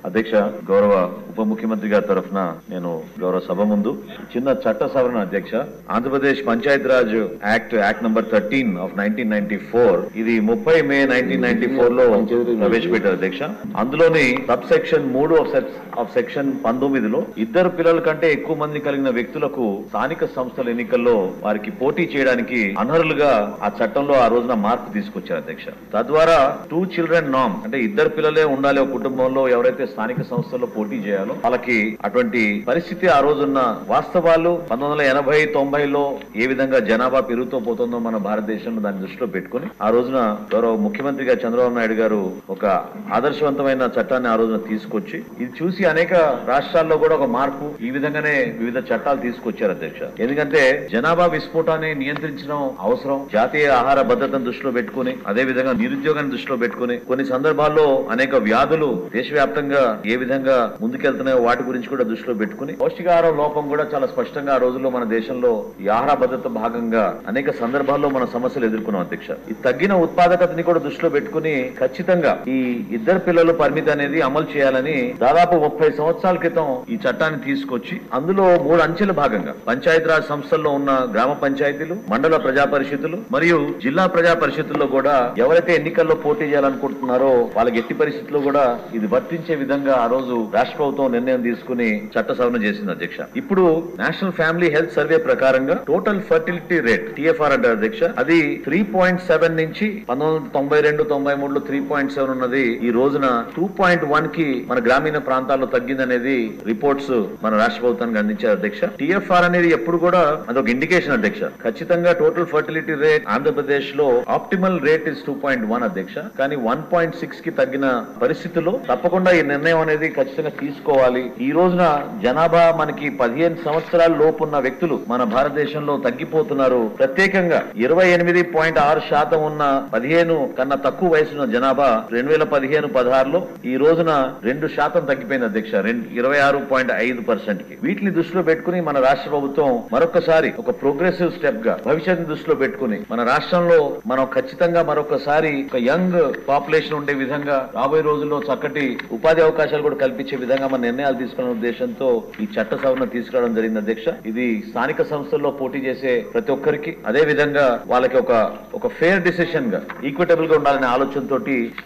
అధ్యక్ష, గౌరవ ఉప ముఖ్యమంత్రి గారి తరఫున నేను గౌరవ సభ ముందు చిన్న చట్ట సవరణ అధ్యక్ష. Andhra Pradesh Panchayat Raj act number 13 of 1994 ఇది 30 మే 1994 లో ప్రవేశపెట్టారు అధ్యక్ష. అందులోని సబ్ సెక్షన్ 3 ఆఫ్ సెక్షన్ 19 లో ఇద్దరు పిల్లల కంటే ఎక్కువ మంది కలిగిన వ్యక్తులకు స్థానిక సంస్థల ఎన్నికల్లో వారికి పోటీ చేయడానికి అనర్హులుగా ఆ చట్టంలో ఆ రోజున మార్పు తీసుకొచ్చారు అధ్యక్ష. తద్వారా 2 చిల్డ్రన్ నామ్ అంటే ఇద్దరు పిల్లలే ఉండాలి ఒక కుటుంబంలో ఎవరైతే స్థానిక సంస్థల్లో పోటీ చేయాలో వాళ్ళకి అటువంటి పరిస్థితి ఆ రోజున్న వాస్తవాలు 1980-90లో ఏ విధంగా జనాభా పెరుగుతూ పోతుందో మన భారతదేశంలో దాన్ని దృష్టిలో పెట్టుకుని ఆ రోజున గౌరవ ముఖ్యమంత్రిగా చంద్రబాబు నాయుడు గారు ఒక ఆదర్శవంతమైన చట్టాన్ని ఆ రోజున తీసుకొచ్చి ఇది చూసి అనేక రాష్ట్రాల్లో కూడా ఒక మార్పు ఈ విధంగానే వివిధ చట్టాలు తీసుకొచ్చారు అధ్యక్ష. ఎందుకంటే జనాభా విస్ఫోటాన్ని నియంత్రించడం అవసరం. జాతీయ ఆహార భద్రతను దృష్టిలో పెట్టుకుని అదే విధంగా నిరుద్యోగాన్ని దృష్టిలో పెట్టుకుని కొన్ని సందర్భాల్లో అనేక వ్యాధులు దేశవ్యాప్తంగా ఏ విధంగా ముందుకెళ్తున్నాయో వాటి గురించి కూడా దృష్టిలో పెట్టుకుని పౌష్టికాహార లోపం కూడా చాలా స్పష్టంగా ఆ రోజుల్లో మన దేశంలో ఈ ఆహార భద్రత భాగంగా అనేక సందర్భాల్లో మన సమస్యలు ఎదుర్కొన్నాం అధ్యక్ష. ఈ తగ్గిన ఉత్పాదకతని కూడా దృష్టిలో పెట్టుకుని ఖచ్చితంగా ఈ ఇద్దరు పిల్లల పరిమితి అనేది అమలు చేయాలని దాదాపు 30 సంవత్సరాల క్రితం ఈ చట్టాన్ని తీసుకొచ్చి అందులో 3 అంచెల భాగంగా పంచాయతీరాజ్ సంస్థల్లో ఉన్న గ్రామ పంచాయతీలు, మండల ప్రజా పరిషత్తులు మరియు జిల్లా ప్రజా పరిషత్తుల్లో కూడా ఎవరైతే ఎన్నికల్లో పోటీ చేయాలనుకుంటున్నారో వాళ్ళకి ఎట్టి పరిస్థితుల్లో కూడా ఇది వర్తించే విధంగా ఆ రోజు రాష్ట్ర ప్రభుత్వం నిర్ణయం తీసుకుని చట్ట సవరణ చేసింది అధ్యక్ష. ఇప్పుడు నేషనల్ ఫ్యామిలీ హెల్త్ సర్వే ప్రకారంగా టోటల్ ఫర్టిలిటీ రేట్ TFR అంటారు అధ్యక్ష. అది 3.7 నుంచి 1992-93లో 3.7 ఉన్నది ఈ రోజున 2.1 కి మన గ్రామీణ ప్రాంతాల్లో తగ్గిందనేది రిపోర్ట్స్ మన రాష్ట్ర ప్రభుత్వానికి అందించారు అధ్యక్ష. TFR అనేది ఎప్పుడు కూడా అదొక ఇండికేషన్ అధ్యక్ష. ఖచ్చితంగా టోటల్ ఫర్టిలిటీ రేట్ ఆంధ్రప్రదేశ్ లో ఆప్టిమల్ రేట్ ఇస్ 2.1 అధ్యక్ష. కానీ 1.6 కి తగ్గిన పరిస్థితుల్లో తప్పకుండా ఈ నిర్ణయం అనేది ఖచ్చితంగా తీసుకోవాలి. ఈ రోజున జనాభా మనకి 15 సంవత్సరాల లోపు ఉన్న వ్యక్తులు మన భారతదేశంలో తగ్గిపోతున్నారు. ప్రత్యేకంగా 28.6% ఉన్న 15 కన్నా తక్కువ వయసున్న జనాభా 2015-16లో ఈ రోజున 2% తగ్గిపోయింది అధ్యక్ష. 26.5% కి. వీటిని దృష్టిలో పెట్టుకుని మన రాష్ట్ర ప్రభుత్వం మరొకసారి ఒక ప్రోగ్రెసివ్ స్టెప్ గా భవిష్యత్తును దృష్టిలో పెట్టుకుని మన రాష్ట్రంలో మనం ఖచ్చితంగా మరొకసారి ఒక యంగ్ పాపులేషన్ ఉండే విధంగా రాబోయే రోజుల్లో చక్కటి ఉపాధి అవకాశాలు కూడా కల్పించే విధంగా మన నిర్ణయాలు తీసుకున్న ఉద్దేశంతో ఈ చట్ట సవరణ తీసుకురావడం జరిగింది అధ్యక్ష. ఇది స్థానిక సంస్థల్లో పోటీ చేసే ప్రతి ఒక్కరికి అదే విధంగా వాళ్ళకి ఒక ఫేర్ డిసిషన్ గా ఈక్విటబుల్ గా ఉండాలనే ఆలోచనతో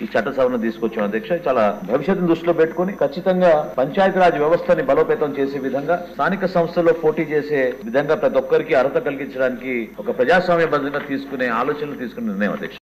ఈ చట్ట సవరణ తీసుకొచ్చాం అధ్యక్ష. చాలా భవిష్యత్తును దృష్టిలో పెట్టుకుని ఖచ్చితంగా పంచాయతీరాజ్ వ్యవస్థని బలోపేతం చేసే విధంగా స్థానిక సంస్థల్లో పోటీ చేసే విధంగా ప్రతి ఒక్కరికి అర్హత కలిగించడానికి ఒక ప్రజాస్వామ్యబద్ధంగా తీసుకునే ఆలోచనలు తీసుకునే నిర్ణయం అధ్యక్ష.